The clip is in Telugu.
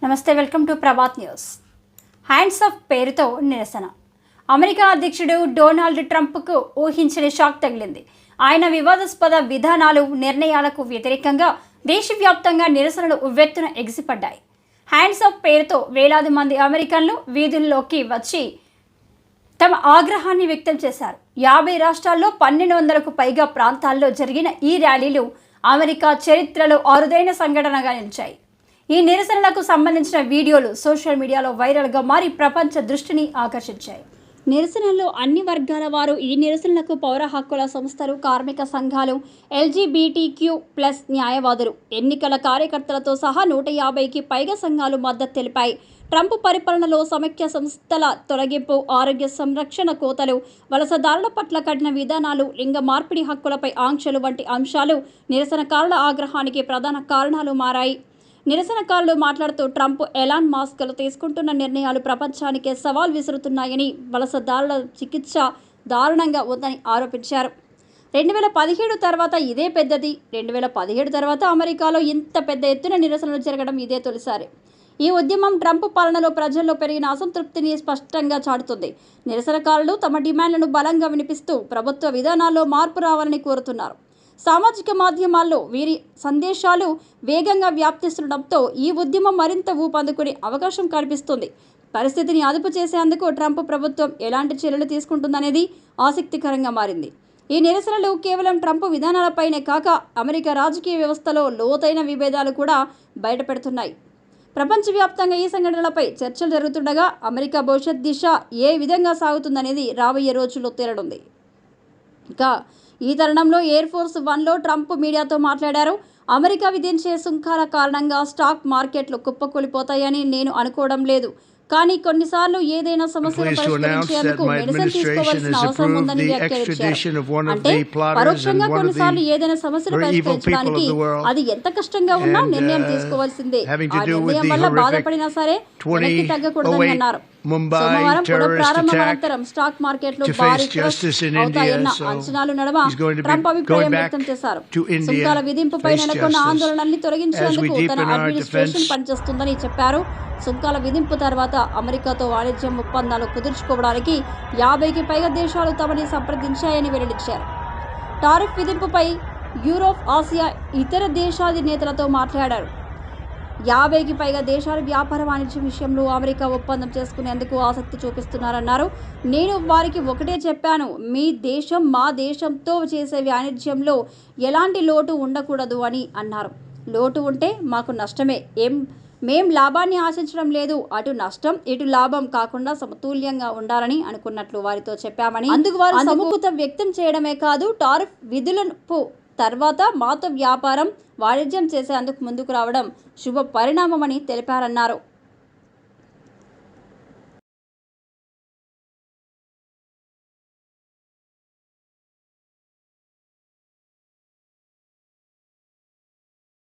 నమస్తే, welcome to Prabhat news. Hands of పేరుతో నిరసన. అమెరికా అధ్యక్షుడు డొనాల్డ్ ట్రంప్కు ఊహించని షాక్ తగిలింది. ఆయన వివాదాస్పద విధానాలు, నిర్ణయాలకు వ్యతిరేకంగా దేశవ్యాప్తంగా నిరసనలు ఉవ్వెత్తున ఎగిసిపడ్డాయి. హ్యాండ్స్ ఆఫ్ పేరుతో వేలాది మంది అమెరికన్లు వీధుల్లోకి వచ్చి తమ ఆగ్రహాన్ని వ్యక్తం చేశారు. 50 రాష్ట్రాల్లో 1200కు పైగా ప్రాంతాల్లో జరిగిన ఈ ర్యాలీలు అమెరికా చరిత్రలో అరుదైన సంఘటనగా నిలిచాయి. ఈ నిరసనలకు సంబంధించిన వీడియోలు సోషల్ మీడియాలో వైరల్గా మారి ప్రపంచ దృష్టిని ఆకర్షించాయి. నిరసనల్లో అన్ని వర్గాల వారు ఈ నిరసనలకు పౌర హక్కుల సంస్థలు, కార్మిక సంఘాలు, LGBTQ+ న్యాయవాదులు, ఎన్నికల కార్యకర్తలతో సహా 150కి పైగా సంఘాలు మద్దతు తెలిపాయి. ట్రంప్ పరిపాలనలో సమైక్య సంస్థల తొలగింపు, ఆరోగ్య సంరక్షణ కోతలు, వలసదారుల పట్ల కఠిన విధానాలు, లింగ మార్పిడి హక్కులపై ఆంక్షలు వంటి అంశాలు నిరసనకారుల ఆగ్రహానికి ప్రధాన కారణాలు మారాయి. నిరసనకారులు మాట్లాడుతూ ట్రంప్, ఎలాన్ మస్క్లు తీసుకుంటున్న నిర్ణయాలు ప్రపంచానికే సవాల్ విసురుతున్నాయని, వలసదారుల చికిత్స దారుణంగా ఉందని ఆరోపించారు. 2017 తర్వాత ఇదే పెద్దది. 2017 తర్వాత అమెరికాలో ఇంత పెద్ద ఎత్తున నిరసనలు జరగడం ఇదే తొలిసారి. ఈ ఉద్యమం ట్రంప్ పాలనలో ప్రజల్లో పెరిగిన అసంతృప్తిని స్పష్టంగా చాటుతుంది. నిరసనకారులు తమ డిమాండ్లను బలంగా వినిపిస్తూ ప్రభుత్వ విధానాల్లో మార్పు రావాలని కోరుతున్నారు. సామాజిక మాధ్యమాల్లో వీరి సందేశాలు వేగంగా వ్యాప్తిస్తుండటంతో ఈ ఉద్యమం మరింత ఊపందుకునే అవకాశం కనిపిస్తుంది. పరిస్థితిని అదుపు చేసేందుకు ట్రంప్ ప్రభుత్వం ఎలాంటి చర్యలు తీసుకుంటుందనేది ఆసక్తికరంగా మారింది. ఈ నిరసనలు కేవలం ట్రంప్ విధానాలపైనే కాక అమెరికా రాజకీయ వ్యవస్థలో లోతైన విభేదాలు కూడా బయటపెడుతున్నాయి. ప్రపంచవ్యాప్తంగా ఈ సంఘటనలపై చర్చలు జరుగుతుండగా అమెరికా భవిష్యత్ దిశ ఏ విధంగా సాగుతుందనేది రాబోయే రోజుల్లో తేలనుంది. ఇంకా ఈ తరుణంలో ఎయిర్ ఫోర్స్ 1లో ట్రంప్ మీడియాతో మాట్లాడారు. అమెరికా విధించే సుంకాల కారణంగా స్టాక్ మార్కెట్లు కుప్పకూలిపోతాయని నేను అనుకోవడం లేదు. కానీ కొన్నిసార్లు ఏదైనా సమస్యను పరిష్కరించేందుకు మెడిసిన్ తీసుకోవాల్సిన అవసరం ఉందని వ్యాఖ్యానించారు. అంటే పరోక్షంగా కొన్నిసార్లు ఏదైనా సమస్యను పరిష్కరించడానికి అది ఎంత కష్టంగా ఉన్నా నిర్ణయం తీసుకోవాల్సిందే. ఆ నిర్ణయం వల్ల బాధపడినా సరే వెనక్కి తగ్గకూడదని అన్నారు. సోమవారం పునఃప్రారంభం అనంతరం స్టాక్ మార్కెట్లు భారీ క్రష్ అవుతాయన్న అంచనాలు నడమ ట్రంప్ అభిప్రాయం వ్యక్తం చేశారు. సుంకాల విధింపుపై నెలకొన్న ఆందోళనల్ని తొలగించేందుకు తన అడ్మినిస్ట్రేషన్ పనిచేస్తుందని చెప్పారు. సుంకాల విధింపు తర్వాత అమెరికాతో వాణిజ్యం ఒప్పందాలు కుదుర్చుకోవడానికి 50కి పైగా దేశాలు తమని సంప్రదించాయని వెల్లడించారు. టారిఫ్ విధింపుపై యూరోప్, ఆసియా, ఇతర దేశాధినేతలతో మాట్లాడారు. 50కి పైగా దేశాలు వ్యాపార వాణిజ్యం విషయంలో అమెరికా ఒప్పందం చేసుకునేందుకు ఆసక్తి చూపిస్తున్నారన్నారు. నేను వారికి ఒకటే చెప్పాను, మీ దేశం మా దేశంతో చేసే వాణిజ్యంలో ఎలాంటి లోటు ఉండకూడదు అని అన్నారు. లోటు ఉంటే మాకు నష్టమే. మేం లాభాన్ని ఆశించడం లేదు. అటు నష్టం ఇటు లాభం కాకుండా సమతుల్యంగా ఉండాలని అనుకున్నట్లు వారితో చెప్పామని, అందుకు వారు సముఖత వ్యక్తం చేయడమే కాదు, టారిఫ్ విధులకు తర్వాత మాతో వ్యాపారం వాణిజ్యం చేసేందుకు ముందుకు రావడం శుభ పరిణామమని తెలిపారన్నారు.